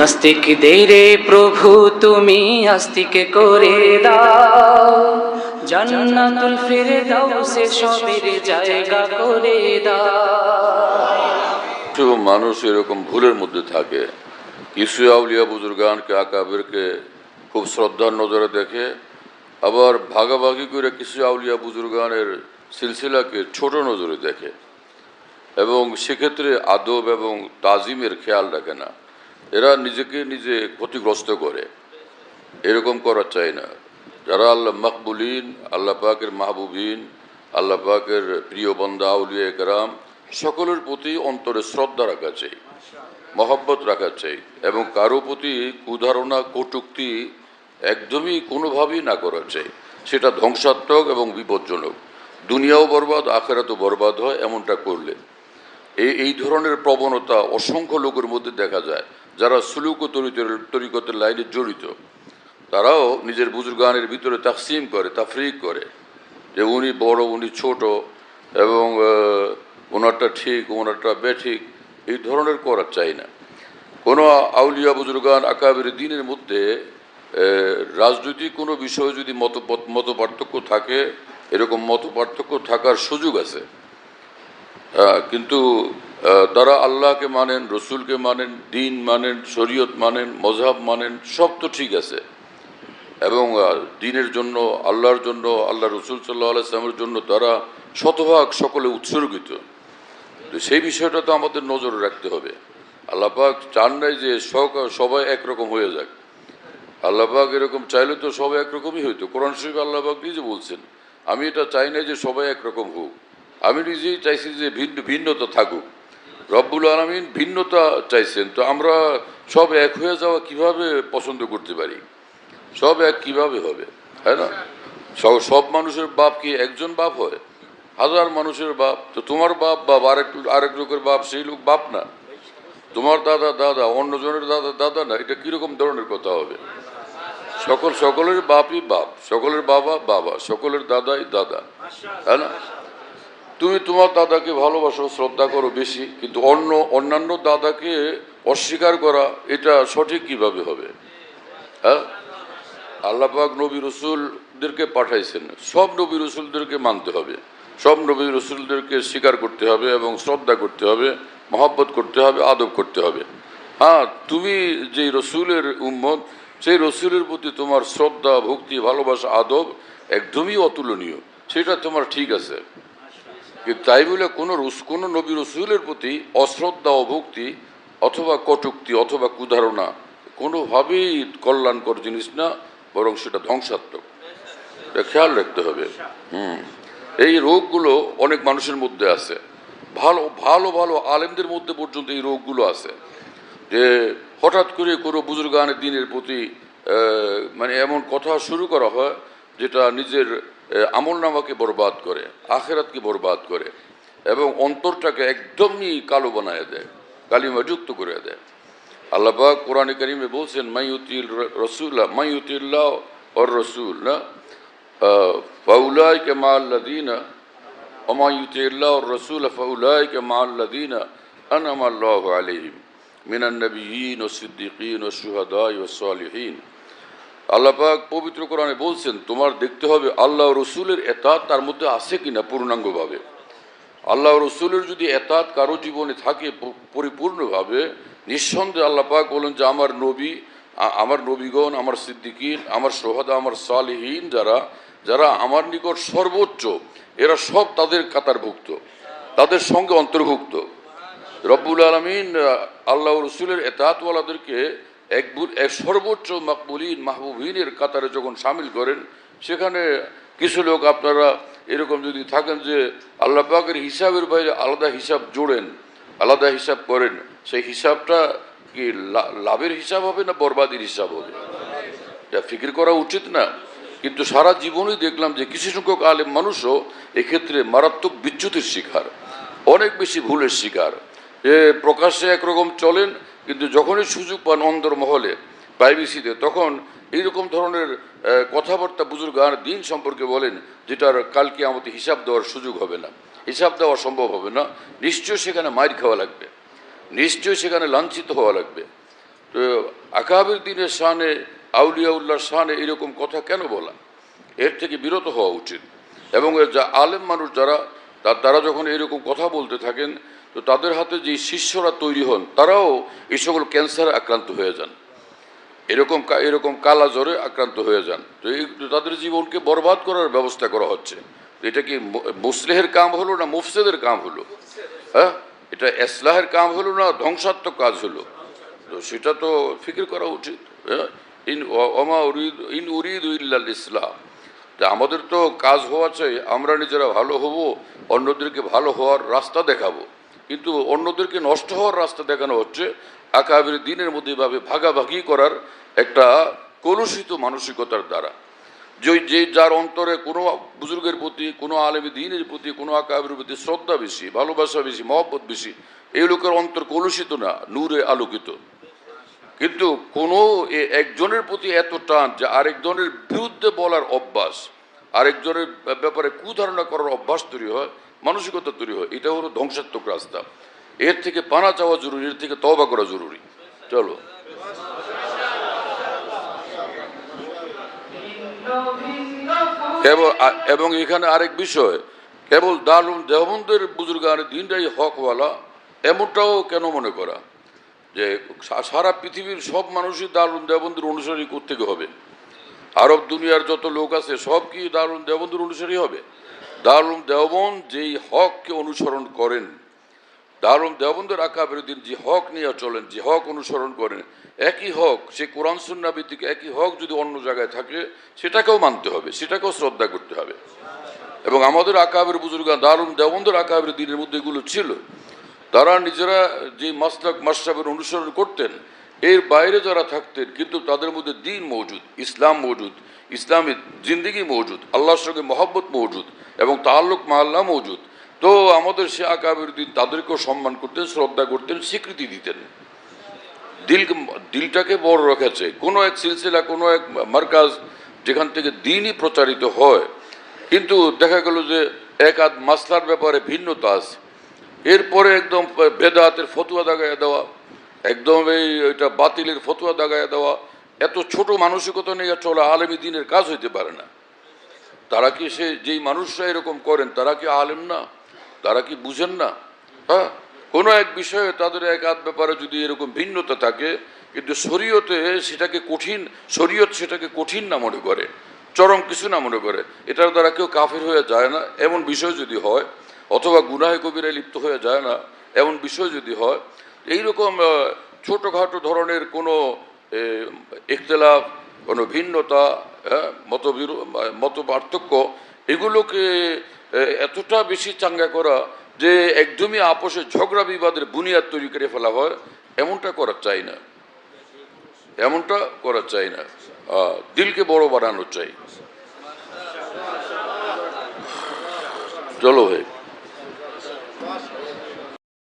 নাস্তিকদের রে প্রভু তুমি আস্তিক করে দাও, জান্নাতুল ফিরদাউসে সবের জায়গা করে দাও। মানুষ এরকম ভুলের মধ্যে থাকে, কিছু আউলিয়া বুজুর্গানকে আকাবেরকে খুব শ্রদ্ধার নজরে দেখে, আবার ভাগাভাগি করে কিছু আউলিয়া বুজুর্গানের সিলসিলাকে ছোট নজরে দেখে এবং সেক্ষেত্রে আদব এবং তাজিমের খেয়াল রাখে না। এরা নিজেকে নিজে ক্ষতিগ্রস্ত করে, এরকম করা চাই না। যারা আল্লাহ মকবুলিন, আল্লাহ পাকের মাহবুবিন, আল্লাহ পাকের প্রিয় বান্দা আউলিয়া কেরাম, সকলের প্রতি অন্তরে শ্রদ্ধা রাখা চাই, মহব্বত রাখা চাই এবং কারো প্রতি কুধারণা কটূক্তি একদমই কোনোভাবেই না করা চাই। সেটা ধ্বংসাত্মক এবং বিপজ্জনক, দুনিয়াও বরবাদ আখেরাতও বরবাদ হয় এমনটা করলে। এই ধরনের প্রবণতা অসংখ্য লোকের মধ্যে দেখা যায়, যারা সুলুক ও তরিকতের লাইনে জড়িত। তারাও নিজের বুজুর্গানের ভিতরে তাকসিম করে, তাফরিক করে, যে উনি বড়, উনি ছোট, এবং ওনারটা ঠিক, ওনারটা বেঠিক, এই ধরনের করা চাই না। কোনো আউলিয়া বুজুর্গান আকাবের দিনের মধ্যে রাজনৈতিক কোনো বিষয়ে যদি মত পার্থক্য থাকে, এরকম মত পার্থক্য থাকার সুযোগ আছে, কিন্তু তারা আল্লাহকে মানেন, রসুলকে মানেন, দিন মানেন, শরীয়ত মানেন, মজহাব মানেন, সব তো ঠিক আছে। এবং দিনের জন্য, আল্লাহর জন্য, আল্লাহ রসুল সাল্লাহ আলাইসলামের জন্য তারা শতভাগ সকলে উৎসর্গিত। তো সেই বিষয়টা তো আমাদের নজরে রাখতে হবে। আল্লাহ পাক চান নাই যে সবাই একরকম হয়ে যাক। আল্লাহ পাক এরকম চাইলে তো সবাই একরকমই হইতো। কোরআন শরীফে আল্লাহ পাক নিজে বলছেন, আমি এটা চাই নাই যে সবাই একরকম হোক, আমি নিজেই চাইছি যে ভিন্নতা থাকুক। রব্বুল আলামিন ভিন্নতা চাইছেন, তো আমরা সব এক হয়ে যাওয়া কিভাবে পছন্দ করতে পারি? সব এক কিভাবে হবে, তাই না? সব মানুষের বাপ কি একজন বাপ হয়? হাজার মানুষের বাপ। তো তোমার বাপ আরেক লোকের বাপ, সেই লোক বাপ না। তোমার দাদা দাদা, অন্যজনের দাদা দাদা না, এটা কিরকম ধরনের কথা হবে? সকলের বাপই বাপ, সকলের বাবা বাবা, সকলের দাদাই দাদা, তাই না? তুমি তোমার দাদাকে ভালোবাসো, শ্রদ্ধা করো বেশি, কিন্তু অন্যান্য দাদাকে অস্বীকার করা এটা সঠিক কিভাবে হবে? হ্যাঁ, আল্লাহ পাক নবী রসুলদেরকে পাঠাইছেন, সব নবী রসুলদেরকে মানতে হবে, সব নবী রসুলদেরকে স্বীকার করতে হবে এবং শ্রদ্ধা করতে হবে, মহব্বত করতে হবে, আদব করতে হবে। হ্যাঁ, তুমি যে রসুলের উম্মত, সেই রসুলের প্রতি তোমার শ্রদ্ধা, ভক্তি, ভালোবাসা, আদব একদমই অতুলনীয়, সেটা তোমার ঠিক আছে। কিন্তু তাই বলে কোনো নবী রসুলের প্রতি অশ্রদ্ধা, অভক্তি অথবা কটূক্তি অথবা কুধারণা কোনোভাবেই কল্যাণকর জিনিস না, বরং সেটা ধ্বংসাত্মক। এটা খেয়াল রাখতে হবে। এই রোগগুলো অনেক মানুষের মধ্যে আছে, ভালো ভালো ভালো আলেমদের মধ্যে পর্যন্ত এই রোগগুলো আছে, যে হঠাৎ করে কোনো বুজুর্গানের দিনের প্রতি মানে এমন কথা শুরু করা হয় যেটা নিজের আমল নামাকে বরবাদ করে, আখেরাতকে বরবাদ করে এবং অন্তরটাকে একদমই কালো বানায় দেয়, কালিমা যুক্ত করে দেয়। আল্লাহ পাক কোরআনে কারিমে বলছেন, মাইয়ুতিল্লাহ ওয়ার রাসূল না ফাউলাইকা মাআল্লাযীনা ওয়া মাইয়ুতিল্লাহ ওয়ার রাসূল ফাউলাইকা মাআল্লাযীনা আনআমা আল্লাহু আলাইহিম মিনান নাবিয়্যিন ওয়াস সিদ্দীকিন ওয়াস শুহাদাই ওয়াস সালিহিন। আল্লাহ পাক পবিত্র কোরআনে বলছেন, তোমার দেখতে হবে আল্লাহ রসুলের এতাত তার মধ্যে আছে কিনা পূর্ণাঙ্গভাবে। আল্লাহ রসুলের যদি এতাত কারো জীবনে থাকে পরিপূর্ণভাবে, নিঃসন্দেহে আল্লাহ পাক বলেন যে আমার নবী, আমার নবীগণ, আমার সিদ্দিকিন, আমার সোহাদা, আমার সালিহীন, যারা আমার নিকট সর্বোচ্চ, এরা সব তাদের কাতারভুক্ত, তাদের সঙ্গে অন্তর্ভুক্ত। রব্বুল আলামিন আল্লাহ রসুলের এতাতওয়ালাদেরকে এক সর্বোচ্চ মকবুলিন মাহবুবিনের কাতারে যখন সামিল করেন, সেখানে কিছু লোক আপনারা এরকম যদি থাকেন যে আল্লাহ পাকের হিসাবের বাইরে আলাদা হিসাব জোড়েন, আলাদা হিসাব করেন, সেই হিসাবটা কি লাভের হিসাব হবে না বরবাদির হিসাব হবে? এটা ফিকির করা উচিত না? কিন্তু সারা জীবনই দেখলাম যে কিছু সংখ্যক আলেম মানুষও এক্ষেত্রে মারাত্মক বিচ্যুতির শিকার, অনেক বেশি ভুলের শিকার। প্রকাশ্যে একরকম চলেন, কিন্তু যখনই সুযোগ পান অন্তর্মহলে, প্রাইভেসিতে, তখন এইরকম ধরনের কথাবার্তা বুজুর্গান দিন সম্পর্কে বলেন, যেটার কালকে আমাদের হিসাব দেওয়ার সুযোগ হবে না, হিসাব দেওয়া সম্ভব হবে না। নিশ্চয়ই সেখানে মাইর খাওয়া লাগবে, নিশ্চয়ই সেখানে লাঞ্ছিত হওয়া লাগবে। তো আকাবির দিনের শানে, আউলিয়াউল্লাহর শানে এরকম কথা কেন বলা? এর থেকে বিরত হওয়া উচিত। এবং যা আলেম মানুষ যারা, তারা যখন এরকম কথা বলতে থাকেন, তো তাদের হাতে যে শিষ্যরা তৈরি হন তারাও এই সকল ক্যান্সারে আক্রান্ত হয়ে যান, এরকম কালা জ্বরে আক্রান্ত হয়ে যান। তো তাদের জীবনকে বরবাদ করার ব্যবস্থা করা হচ্ছে। এটা কি মুসলিহের কাম হলো না মুফসিদের কাম হলো? হ্যাঁ, এটা ইসলাহের কাম হলো না ধ্বংসাত্মক কাজ হলো? তো সেটা তো ফিকির করা উচিত। ইন উরিদ ইল্লাল ইসলাম, তা আমাদের তো কাজ হওয়া চাই আমরা নিজেরা ভালো হব, অন্যদেরকে ভালো হওয়ার রাস্তা দেখাবো। কিন্তু অন্যদেরকে নষ্ট হওয়ার রাস্তা দেখানো হচ্ছে আকাবির দিনের মধ্যে এভাবে ভাগাভাগি করার একটা কলুষিত মানসিকতার দ্বারা। যে যার অন্তরে কোনো বুজুর্গের প্রতি, কোনো আলেমী দ্বীনের প্রতি, কোনো আকাবির প্রতি শ্রদ্ধা বেশি, ভালোবাসা বেশি, মহব্বত বেশি, এই লোকের অন্তর কলুষিত না, নূরে আলোকিত। কিন্তু কোনো একজনের প্রতি এত টান যে আরেকজনের বিরুদ্ধে বলার অভ্যাস, আরেকজনের ব্যাপারে কুধারণা করার অভ্যাস তৈরি হয়, মানসিকতা তৈরি হয়, এটা হলো ধ্বংসাত্মক রাস্তা। এর থেকে পানা চাওয়া জরুরি, এর থেকে তওবা করা জরুরি। চলো। এবং এখানে আরেক বিষয়, কেবল দারুল দেওবন্দের বুজুর্গান দিনটাই হকওয়ালা এমনটাও কেন মনে করা যে সারা পৃথিবীর সব মানুষই দারুল দেওবন্দের অনুসারী করতে হবে? আরব দুনিয়ার যত লোক আছে সব কি দারুল দেওবন্দের অনুসারী হবে? দারুল দেওবন্দ যেই হককে অনুসরণ করেন, দারুল দেওবন্দের আকাবের দিন যে হক নিয়ে চলেন, যে হক অনুসরণ করেন, একই হক, সে কোরআন সুন্নাহ ভিত্তিক একই হক যদি অন্য জায়গায় থাকে সেটাকেও মানতে হবে, সেটাকেও শ্রদ্ধা করতে হবে। এবং আমাদের আকাবের বুজুর্গান দারুল দেওবন্দের আকাবের দিনের মধ্যে এগুলো ছিল। তারা নিজেরা যে মাসলাক মাশরাবের অনুসরণ করতেন, এর বাইরে যারা থাকতেন কিন্তু তাদের মধ্যে দিন মৌজুদ, ইসলাম মৌজুদ, ইসলামী জিন্দিগি মৌজুদ, আল্লাহর সঙ্গে মহব্বত মৌজুদ এবং তাআল্লুক মাআল্লাহ মৌজুদ। তো আমাদের সে আকাবের দিন তাদেরকেও সম্মান করতেন, শ্রদ্ধা করতেন, স্বীকৃতি দিতেন। দিলটাকে বড় রেখেছে। কোনো এক সিলসিলা, কোনো এক মার্কাজ যেখান থেকে দিনই প্রচারিত হয়, কিন্তু দেখা গেল যে এক আধ মাসলার ব্যাপারে ভিন্নতা আছে, এরপরে একদম বেদাতের ফতুয়া দাগায় দেওয়া, একদম এটা বাতিলের ফতুয়া দাগায় দেওয়া, এত ছোট মানসিকতা নিয়ে চলা আলেমী দিনের কাজ হইতে পারে না। তারা কি যেই মানুষরা এরকম করেন তারা কি আলেম না? তারা কি বুঝেন না? হ্যাঁ, কোনো এক বিষয়ে তাদের এক আধ ব্যাপারে যদি এরকম ভিন্নতা থাকে, কিন্তু শরীয়তে সেটাকে কঠিন, শরীয়ত সেটাকে কঠিন না মনে করে, চরম কিছু না মনে করে, এটার দ্বারা কেউ কাফির হয়ে যায় না এমন বিষয় যদি হয়, অথবা গুনাহে কবিরায় লিপ্ত হয়ে যায় না এমন বিষয় যদি হয়, এইরকম ছোটোখাটো ধরনের কোনো ইখতিলাফ, কোনো ভিন্নতা, মত পার্থক্য, এগুলোকে এতটা বেশি চাঙ্গা করা যে একদমই আপোষে ঝগড়া বিবাদের বুনিয়াদ তৈরি করে ফেলা হয়, এমনটা করা চাই না, এমনটা করা চাই না। দিলকে বড় বানানো চাই। চলো ভাই।